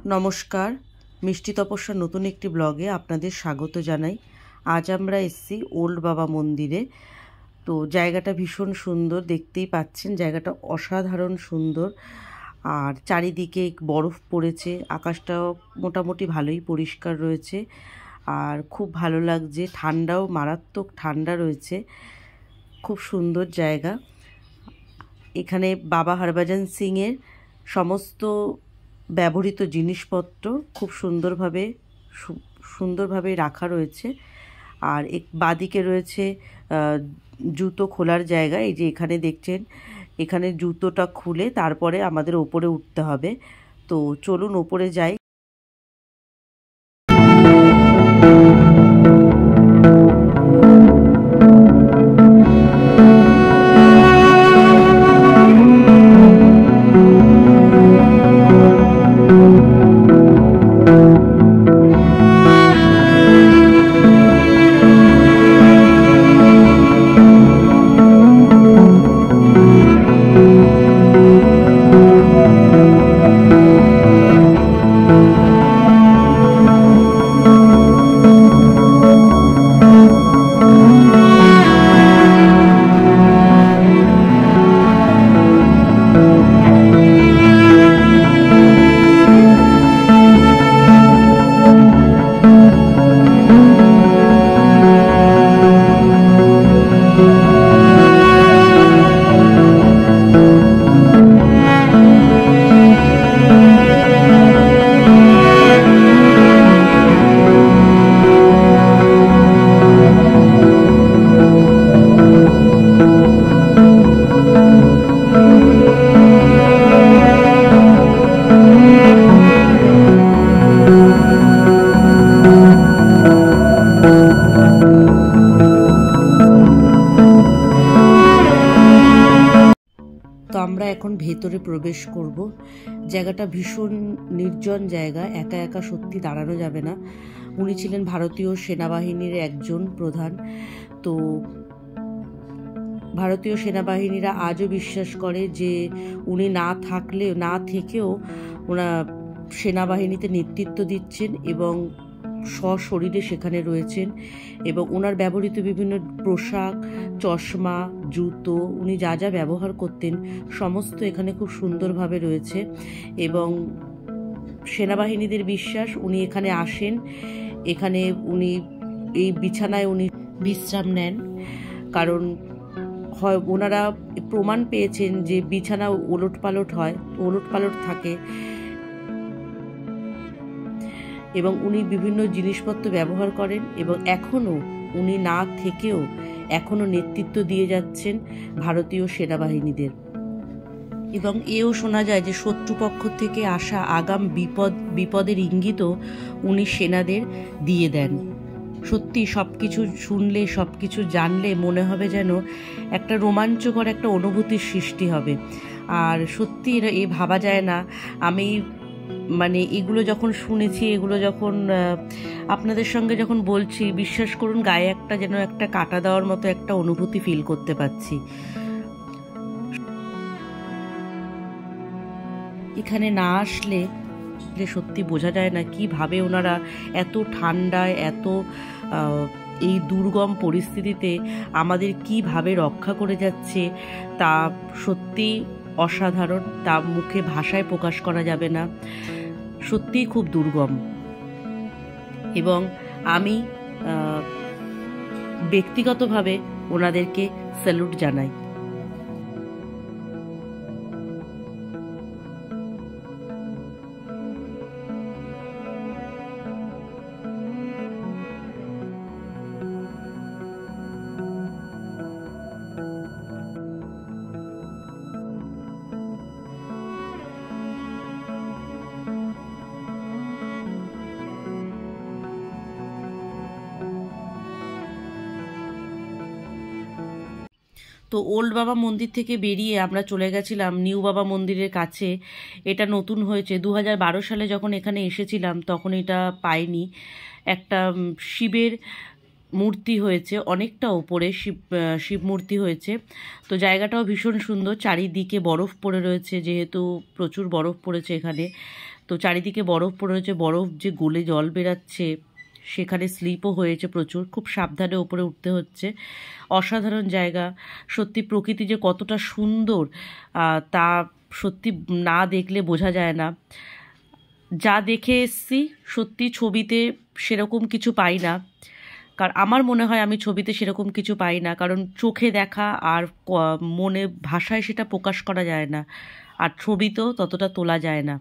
নমস্কার, মিষ্টি তপস্যার নতুন একটি ব্লগে আপনাদের স্বাগত জানাই। আজ আমরা এসেছি ওল্ড বাবা মন্দিরে। তো জায়গাটা ভীষণ সুন্দর, দেখতেই পাচ্ছেন জায়গাটা অসাধারণ সুন্দর। আর চারিদিকে বরফ পড়েছে, আকাশটাও মোটামুটি ভালোই পরিষ্কার রয়েছে আর খুব ভালো লাগছে। ঠান্ডাও মারাত্মক ঠান্ডা রয়েছে, খুব সুন্দর জায়গা। এখানে বাবা হরভজন সিংয়ের সমস্ত ব্যবহৃত জিনিসপত্র খুব সুন্দরভাবে রাখা রয়েছে। আর বাদিকে রয়েছে জুতো খোলার জায়গা। এই যে এখানে দেখছেন, এখানে জুতোটা খুলে তারপরে আমাদের ওপরে উঠতে হবে। তো চলুন ওপরে যাই। তো আমরা এখন ভেতরে প্রবেশ করব। জায়গাটা ভীষণ নির্জন জায়গা, একা একা সত্যি দাঁড়ানো যাবে না। উনি ছিলেন ভারতীয় সেনাবাহিনীর একজন প্রধান। তো ভারতীয় সেনাবাহিনীরা আজও বিশ্বাস করে যে উনি না থেকেও ওনা সেনাবাহিনীতে নেতৃত্ব দিচ্ছেন এবং সশরীরে সেখানে রয়েছেন। এবং ওনার ব্যবহৃত বিভিন্ন পোশাক, চশমা, জুতো, উনি যা যা ব্যবহার করতেন সমস্ত এখানে খুব সুন্দরভাবে রয়েছে। এবং সেনাবাহিনীদের বিশ্বাস উনি এখানে আসেন, এখানে উনি এই বিছানায় উনি বিশ্রাম নেন। কারণ হয় ওনারা প্রমাণ পেয়েছেন যে বিছানা ওলটপালট থাকে এবং উনি বিভিন্ন জিনিসপত্র ব্যবহার করেন এবং এখনও উনি না থেকেও এখনও নেতৃত্ব দিয়ে যাচ্ছেন ভারতীয় সেনাবাহিনীদের। এবং এও শোনা যায় যে শত্রুপক্ষ থেকে আসা আগাম বিপদের ইঙ্গিতও উনি সেনাদের দিয়ে দেন। সত্যি সব কিছু শুনলে, সব কিছু জানলে মনে হবে যেন একটা রোমাঞ্চকর একটা অনুভূতির সৃষ্টি হবে। আর সত্যি এ ভাবা যায় না। আমি এগুলো যখন শুনেছি, এগুলো যখন আপনাদের সঙ্গে যখন বলছি, বিশ্বাস করুন গায়ে একটা কাটা দেওয়ার মতো একটা অনুভূতি ফিল করতে পারছি। এখানে না আসলে সত্যি বোঝা যায় না কিভাবে ওনারা এত ঠান্ডায়, এত এই দুর্গম পরিস্থিতিতে আমাদের কিভাবে রক্ষা করে যাচ্ছে, তা সত্যি অসাধারণ। তা মুখে ভাষায় প্রকাশ করা যাবে না, সত্যিই খুব দুর্গম। এবং আমি ব্যক্তিগতভাবে ওনাদেরকে স্যালুট জানাই। তো ওল্ড বাবা মন্দির থেকে বেরিয়ে আমরা চলে গেছিলাম নিউ বাবা মন্দিরের কাছে। এটা নতুন হয়েছে, 2012 সালে যখন এখানে এসেছিলাম তখন এটা পাইনি। একটা শিবের মূর্তি হয়েছে, অনেকটা ওপরে শিব মূর্তি হয়েছে। তো জায়গাটাও ভীষণ সুন্দর, চারিদিকে বরফ পড়ে রয়েছে, যেহেতু প্রচুর বরফ পড়েছে এখানে। তো চারিদিকে বরফ পড়েছে, বরফ যে গলে জল বেরাচ্ছে, সেখানে স্লিপও হয়েছে প্রচুর, খুব সাবধানে ওপরে উঠতে হচ্ছে। অসাধারণ জায়গা, সত্যি প্রকৃতি যে কতটা সুন্দর তা সত্যি না দেখলে বোঝা যায় না। যা দেখে এসছি সত্যি ছবিতে সেরকম কিছু পাই না, কারণ আমার মনে হয় আমি ছবিতে সেরকম কিছু পাই না, কারণ চোখে দেখা আর মনে ভাষায় সেটা প্রকাশ করা যায় না, আর ছবিতেও ততটা তোলা যায় না।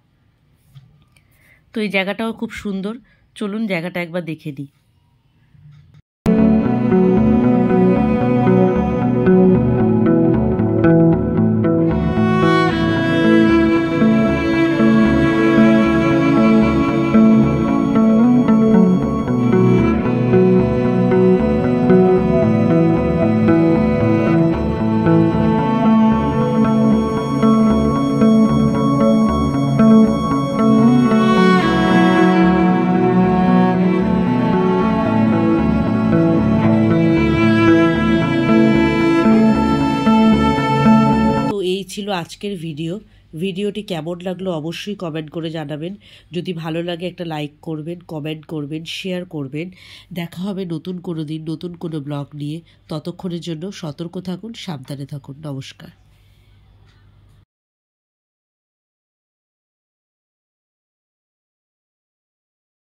তো এই জায়গাটাও খুব সুন্দর, চলুন জায়গাটা একবার দেখে নিই। ছিল আজকের ভিডিওটি কেমন লাগলো অবশ্যই কমেন্ট করে জানাবেন। যদি ভালো লাগে একটা লাইক করবেন, কমেন্ট করবেন, শেয়ার করবেন। দেখা হবে নতুন কোনো দিন নতুন কোনো ব্লগ নিয়ে। ততক্ষণের জন্য সতর্ক থাকুন, সাবধানে থাকুন। নমস্কার।